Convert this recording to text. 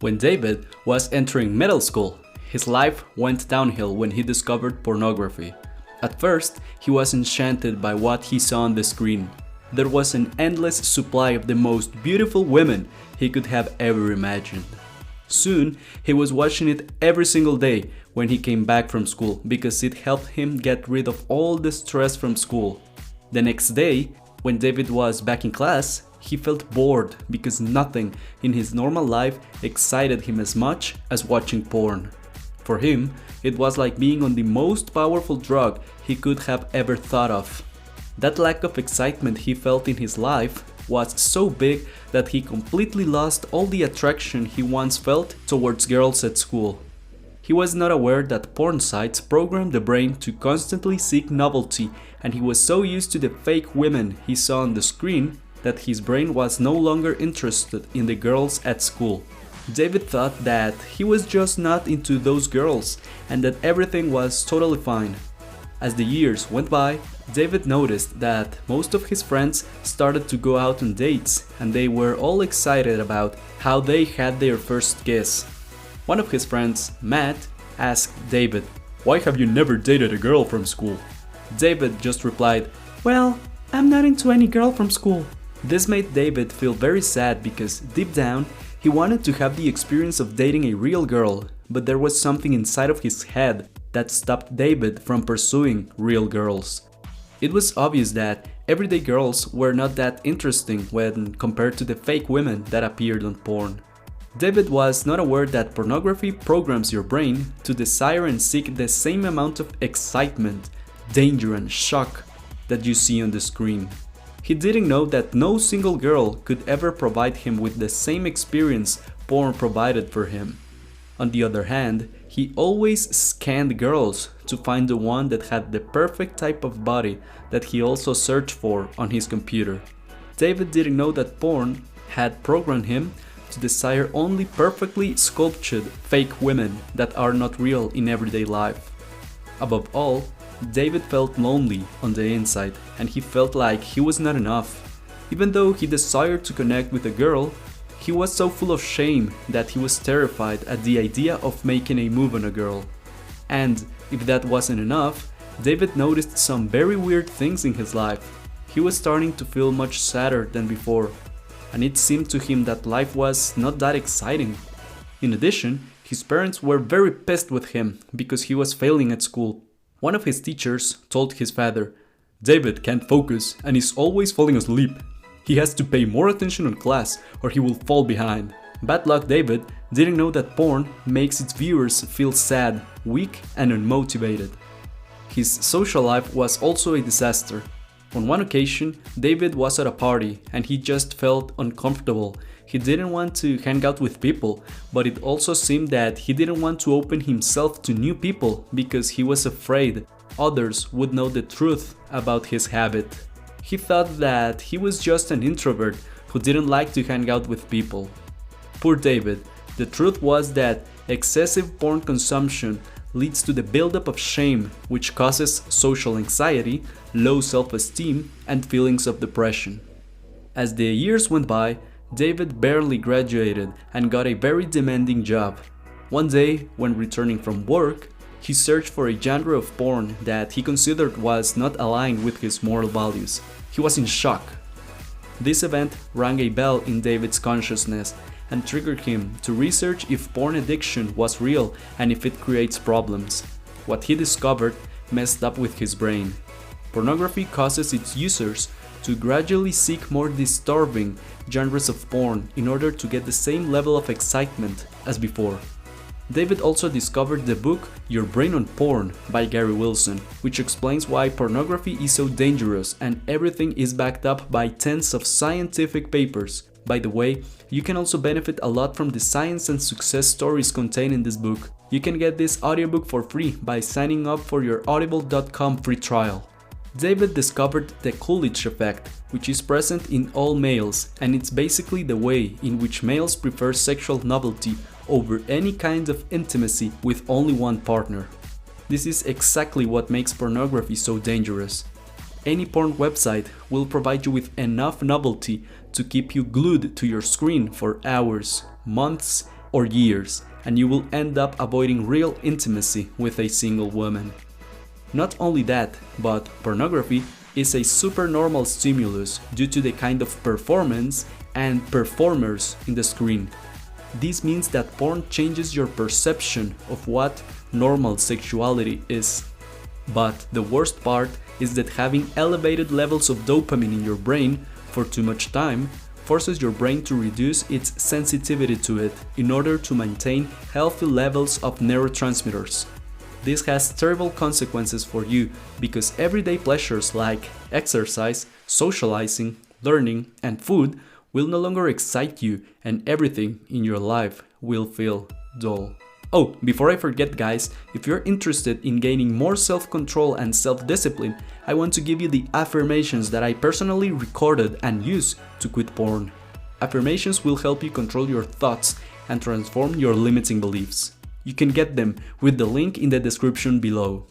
When David was entering middle school, his life went downhill when he discovered pornography. At first, he was enchanted by what he saw on the screen. There was an endless supply of the most beautiful women he could have ever imagined. Soon, he was watching it every single day when he came back from school because it helped him get rid of all the stress from school. The next day, when David was back in class, he felt bored because nothing in his normal life excited him as much as watching porn. For him, it was like being on the most powerful drug he could have ever thought of. That lack of excitement he felt in his life was so big that he completely lost all the attraction he once felt towards girls at school. He was not aware that porn sites program the brain to constantly seek novelty, and he was so used to the fake women he saw on the screen that his brain was no longer interested in the girls at school. David thought that he was just not into those girls and that everything was totally fine. As the years went by, David noticed that most of his friends started to go out on dates and they were all excited about how they had their first kiss. One of his friends, Matt, asked David, "Why have you never dated a girl from school?" David just replied, "Well, I'm not into any girl from school." This made David feel very sad because deep down, he wanted to have the experience of dating a real girl, but there was something inside of his head that stopped David from pursuing real girls. It was obvious that everyday girls were not that interesting when compared to the fake women that appeared on porn. David was not aware that pornography programs your brain to desire and seek the same amount of excitement, danger and shock that you see on the screen. He didn't know that no single girl could ever provide him with the same experience porn provided for him. On the other hand, he always scanned girls to find the one that had the perfect type of body that he also searched for on his computer. David didn't know that porn had programmed him to desire only perfectly sculptured fake women that are not real in everyday life. Above all, David felt lonely on the inside and he felt like he was not enough. Even though he desired to connect with a girl, he was so full of shame that he was terrified at the idea of making a move on a girl. And if that wasn't enough, David noticed some very weird things in his life. He was starting to feel much sadder than before, and it seemed to him that life was not that exciting. In addition, his parents were very pissed with him because he was failing at school. One of his teachers told his father, "David can't focus and is always falling asleep. He has to pay more attention in class or he will fall behind." Bad luck David didn't know that porn makes its viewers feel sad, weak and unmotivated. His social life was also a disaster. On one occasion, David was at a party and he just felt uncomfortable. He didn't want to hang out with people, but it also seemed that he didn't want to open himself to new people because he was afraid others would know the truth about his habit. He thought that he was just an introvert who didn't like to hang out with people. Poor David. The truth was that excessive porn consumption leads to the buildup of shame, which causes social anxiety, low self-esteem, and feelings of depression. As the years went by, David barely graduated and got a very demanding job. One day, when returning from work, he searched for a genre of porn that he considered was not aligned with his moral values. He was in shock. This event rang a bell in David's consciousness and triggered him to research if porn addiction was real and if it creates problems. What he discovered messed up with his brain. Pornography causes its users to gradually seek more disturbing genres of porn in order to get the same level of excitement as before. David also discovered the book Your Brain on Porn by Gary Wilson, which explains why pornography is so dangerous and everything is backed up by tens of scientific papers. By the way, you can also benefit a lot from the science and success stories contained in this book. You can get this audiobook for free by signing up for your audible.com free trial. David discovered the Coolidge Effect, which is present in all males, and it's basically the way in which males prefer sexual novelty over any kind of intimacy with only one partner. This is exactly what makes pornography so dangerous. Any porn website will provide you with enough novelty to keep you glued to your screen for hours, months, or years, and you will end up avoiding real intimacy with a single woman. Not only that, but pornography is a supernormal stimulus due to the kind of performance and performers in the screen. This means that porn changes your perception of what normal sexuality is. But the worst part is that having elevated levels of dopamine in your brain for too much time forces your brain to reduce its sensitivity to it in order to maintain healthy levels of neurotransmitters. This has terrible consequences for you because everyday pleasures like exercise, socializing, learning, and food will no longer excite you, and everything in your life will feel dull. Oh, before I forget guys, if you're interested in gaining more self-control and self-discipline, I want to give you the affirmations that I personally recorded and use to quit porn. Affirmations will help you control your thoughts and transform your limiting beliefs. You can get them with the link in the description below.